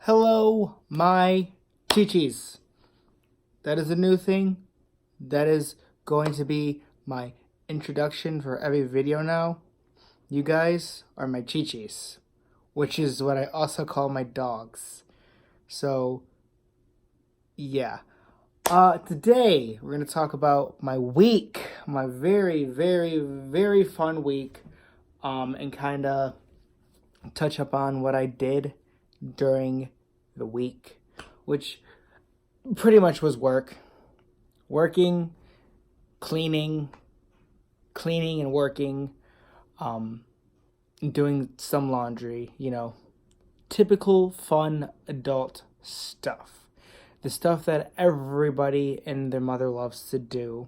Hello, my Chi-Chis. That is a new thing. That is going to be my introduction for every video now. You guys are my Chi-Chis, which is what I also call my dogs. So, yeah. Today we're going to talk about my week, my very, very, very fun week, and kind of touch up on what I did during the week, which pretty much was working, cleaning and working, doing some laundry, typical fun adult stuff. The stuff that everybody and their mother loves to do.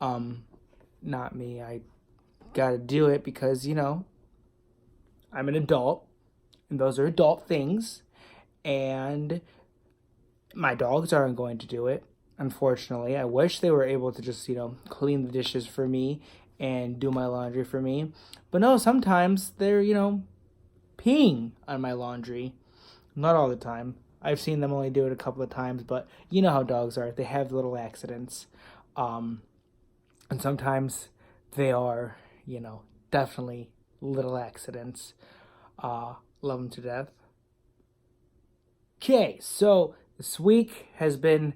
Not me. I gotta do it because, I'm an adult and those are adult things. And my dogs aren't going to do it, unfortunately. I wish they were able to just, clean the dishes for me and do my laundry for me. But no, sometimes they're, peeing on my laundry. Not all the time. I've seen them only do it a couple of times, but you know how dogs are. They have little accidents. And sometimes they are, definitely little accidents. Love them to death. Okay, so this week has been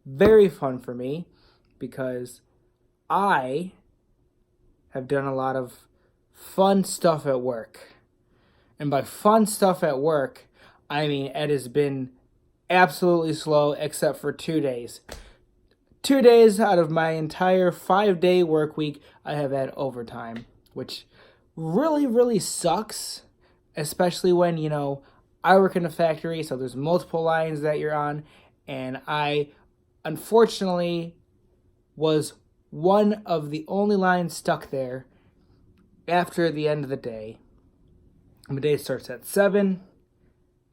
very fun for me because I have done a lot of fun stuff at work. And by fun stuff at work, I mean it has been absolutely slow except for 2 days. 2 days out of my entire 5-day work week, I have had overtime, which really, really sucks, especially when, I work in a factory, so there's multiple lines that you're on, and I, unfortunately, was one of the only lines stuck there after the end of the day. My day starts at 7,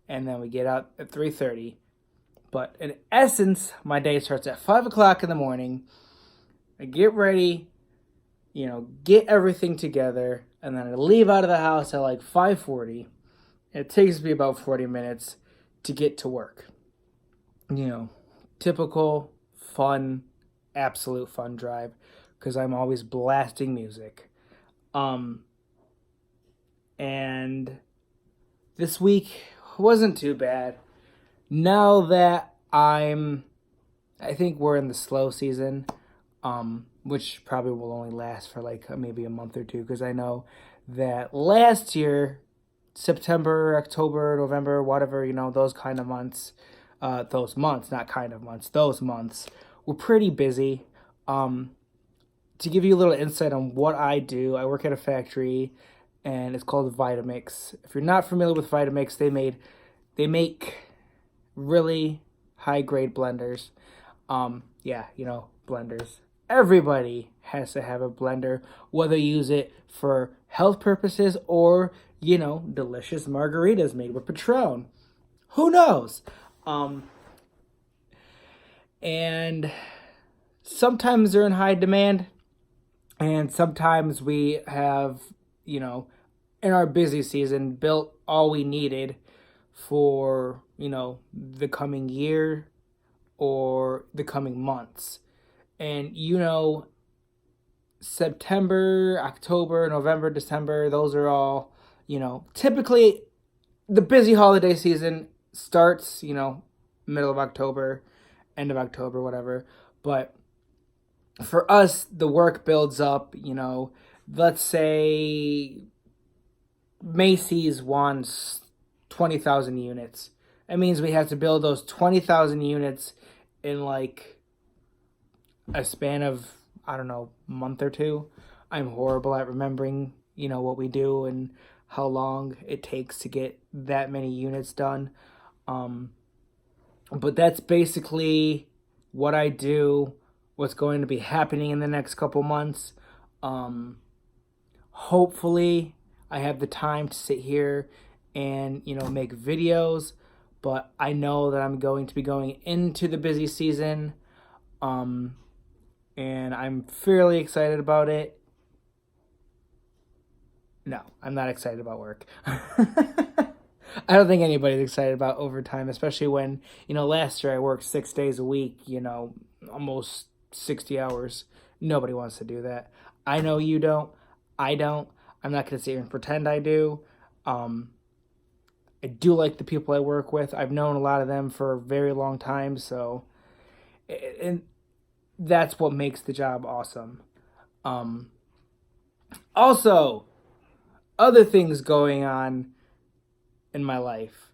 and then we get out at 3:30. But in essence, my day starts at 5 o'clock in the morning. I get ready, get everything together, and then I leave out of the house at like 5:40. It takes me about 40 minutes to get to work. Typical, fun, absolute fun drive because I'm always blasting music. And this week wasn't too bad. Now that I think we're in the slow season, which probably will only last for like maybe a month or two because I know that last year, September, October, November, whatever, those kind of months, those months were pretty busy. To give you a little insight on what I do, I work at a factory and it's called Vitamix. If you're not familiar with Vitamix, they make really high grade blenders. Blenders. Everybody has to have a blender, whether you use it for health purposes or, delicious margaritas made with Patron. Who knows? And sometimes they're in high demand, and sometimes we have, in our busy season, built all we needed for, the coming year or the coming months. And, September, October, November, December, those are all, typically the busy holiday season starts, middle of October, end of October, whatever. But for us, the work builds up, let's say Macy's wants 20,000 units. That means we have to build those 20,000 units in like a span of, I don't know, month or two. I'm horrible at remembering, what we do and how long it takes to get that many units done. But that's basically what I do, what's going to be happening in the next couple months. Hopefully I have the time to sit here and, make videos, but I know that I'm going to be going into the busy season. And I'm fairly excited about it. No, I'm not excited about work. I don't think anybody's excited about overtime, especially when, last year I worked 6 days a week, almost 60 hours. Nobody wants to do that. I know you don't. I don't. I'm not going to sit here and pretend I do. I do like the people I work with. I've known a lot of them for a very long time, so and that's what makes the job awesome. Also, other things going on in my life.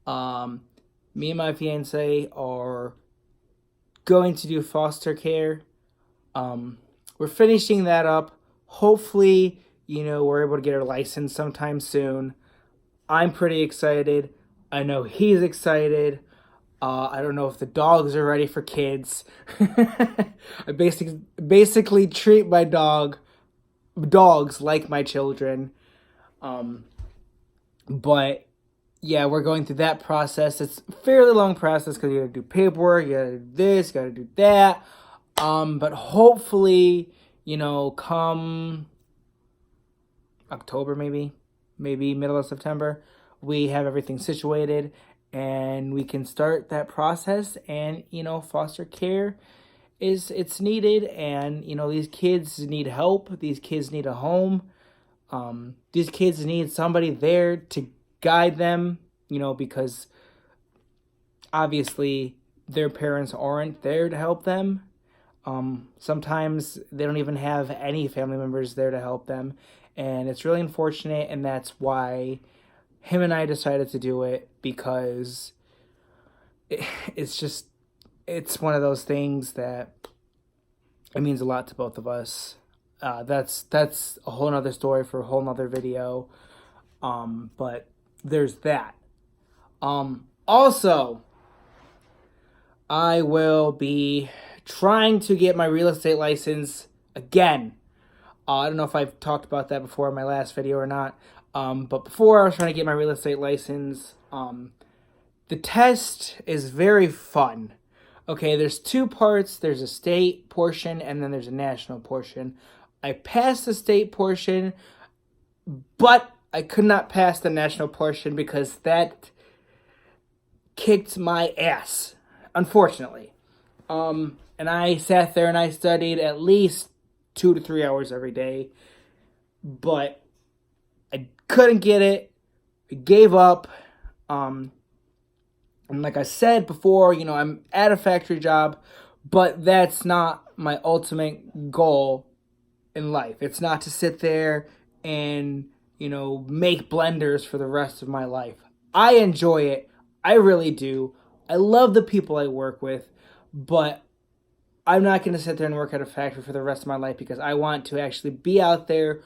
Me and my fiance are going to do foster care. We're finishing that up. Hopefully, we're able to get our license sometime soon. I'm pretty excited. I know he's excited. I don't know if the dogs are ready for kids. I basically treat my dogs like my children. But yeah, we're going through that process. It's a fairly long process because you gotta do paperwork, you gotta do this, you gotta do that. But hopefully, come October maybe middle of September, we have everything situated and we can start that process. And foster care it's needed, and these kids need help. These kids need a home. These kids need somebody there to guide them, because obviously their parents aren't there to help them. Sometimes they don't even have any family members there to help them, and it's really unfortunate. And that's why him and I decided to do it, because it's one of those things that it means a lot to both of us. That's a whole nother story for a whole nother video. But there's that. Also, I will be trying to get my real estate license again. I don't know if I've talked about that before in my last video or not. But before I was trying to get my real estate license, the test is very fun. Okay, there's two parts. There's a state portion and then there's a national portion. I passed the state portion, but I could not pass the national portion because that kicked my ass, unfortunately. And I sat there and I studied at least 2 to 3 hours every day, but I couldn't get it. I gave up. And like I said before, I'm at a factory job, but that's not my ultimate goal in life. It's not to sit there and, make blenders for the rest of my life. I enjoy it. I really do. I love the people I work with, but I'm not going to sit there and work at a factory for the rest of my life, because I want to actually be out there,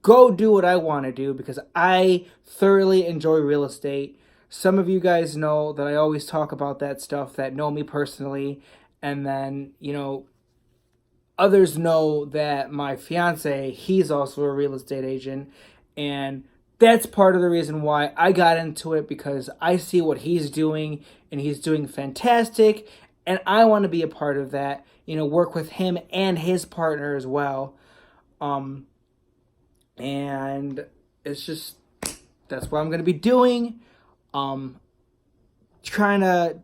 go do what I want to do, because I thoroughly enjoy real estate. Some of you guys know that I always talk about that stuff, that know me personally. And then, others know that my fiance, he's also a real estate agent. And that's part of the reason why I got into it, because I see what he's doing and he's doing fantastic. And I want to be a part of that, work with him and his partner as well. And it's just, that's what I'm going to be doing. Trying to,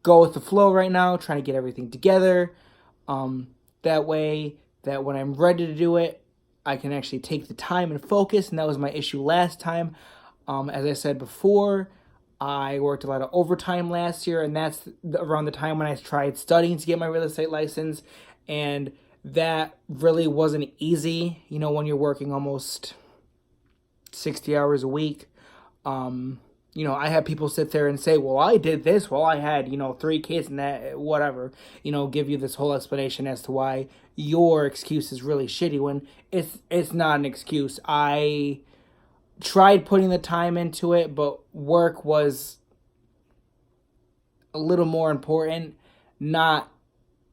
go with the flow right now, trying to get everything together. That way that when I'm ready to do it, I can actually take the time and focus. And that was my issue last time. As I said before, I worked a lot of overtime last year, and that's around the time when I tried studying to get my real estate license. And that really wasn't easy, when you're working almost 60 hours a week. I had people sit there and say, well, I did this. Well, I had, 3 kids and that, whatever, give you this whole explanation as to why your excuse is really shitty, when it's not an excuse. I tried putting the time into it, but work was a little more important. Not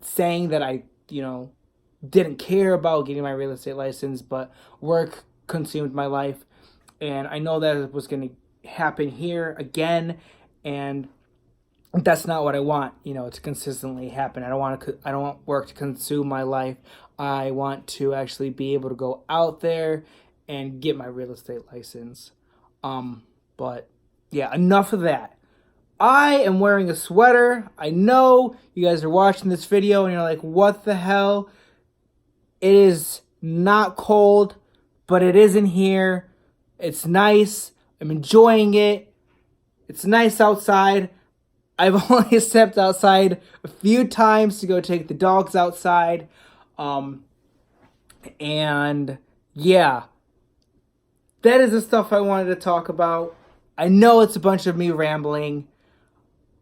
saying that I, didn't care about getting my real estate license, but work consumed my life. And I know that it was going to happen here again, and that's not what I want, to consistently happen. I don't want work to consume my life. I want to actually be able to go out there and get my real estate license. But yeah, enough of that. I am wearing a sweater. I know you guys are watching this video and you're like, what the hell? It is not cold, but it is in here. It's nice. I'm enjoying it. It's nice outside. I've only stepped outside a few times to go take the dogs outside. And yeah, that is the stuff I wanted to talk about. I know it's a bunch of me rambling.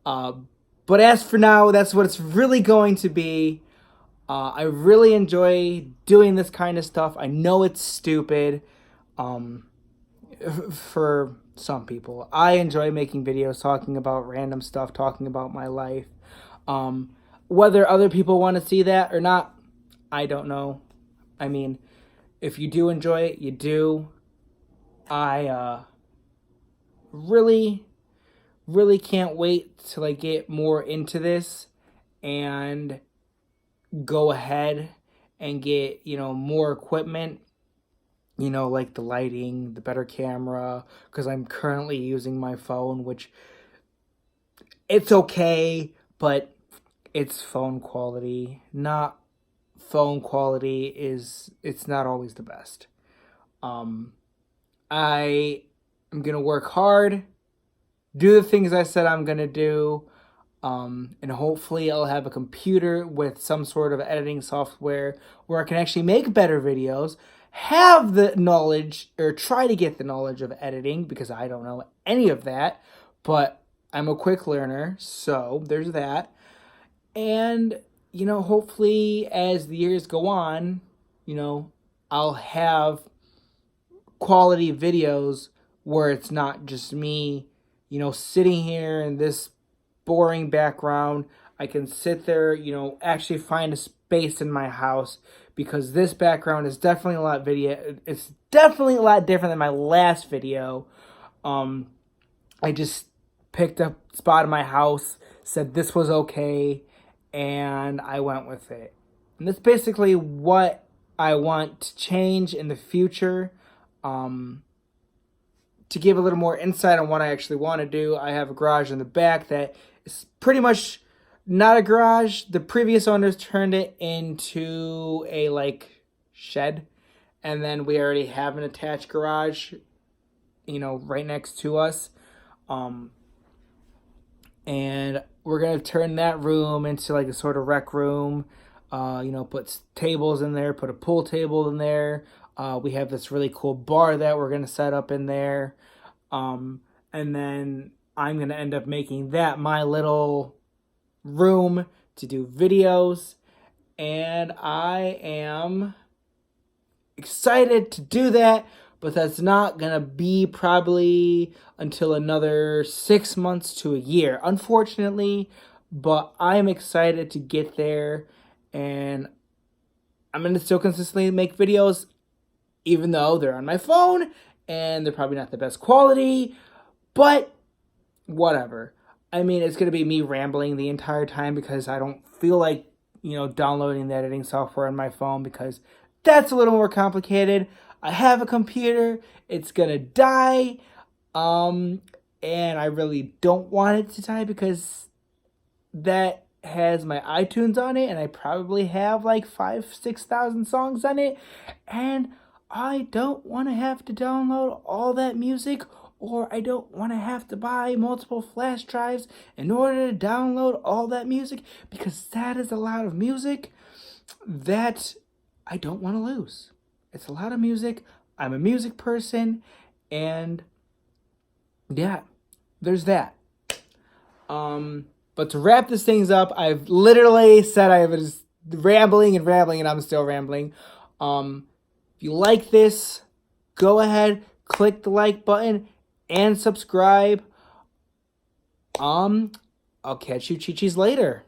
But as for now, that's what it's really going to be. I really enjoy doing this kind of stuff. I know it's stupid for some people. I enjoy making videos talking about random stuff, talking about my life. Whether other people want to see that or not, I don't know. I mean, if you do enjoy it, you do. I really can't wait till I get more into this and go ahead and get, more equipment, like the lighting, the better camera, because I'm currently using my phone, which it's okay, but it's phone quality. Not phone quality it's not always the best. I am going to work hard, do the things I said I'm going to do, and hopefully I'll have a computer with some sort of editing software where I can actually make better videos, have the knowledge, or try to get the knowledge of editing, because I don't know any of that, but I'm a quick learner, so there's that. And, hopefully as the years go on, I'll have quality videos where it's not just me, sitting here in this boring background. I can sit there, actually find a space in my house, because this background is definitely it's definitely a lot different than my last video. I just picked a spot in my house, said this was okay, and I went with it. And that's basically what I want to change in the future. To give a little more insight on what I actually want to do, I have a garage in the back that is pretty much not a garage. The previous owners turned it into a shed, and then we already have an attached garage, right next to us. And we're gonna turn that room into a sort of rec room. Put tables in there, put a pool table in there. We have this really cool bar that we're gonna set up in there. And then I'm gonna end up making that my little room to do videos. And I am excited to do that, but that's not gonna be probably until another 6 months to a year, unfortunately. But I'm excited to get there, and I'm gonna still consistently make videos, even though they're on my phone and they're probably not the best quality, but whatever. I mean, it's gonna be me rambling the entire time because I don't feel like, downloading the editing software on my phone, because that's a little more complicated. I have a computer, it's gonna die, and I really don't want it to die, because that has my iTunes on it, and I probably have 5,000-6,000 songs on it, and I don't want to have to download all that music, or I don't want to have to buy multiple flash drives in order to download all that music, because that is a lot of music that I don't want to lose. It's a lot of music. I'm a music person, and yeah, there's that. But to wrap this things up, I've literally said I was rambling, and I'm still rambling. If you like this, go ahead, click the like button, and subscribe. I'll catch you chi-chis later.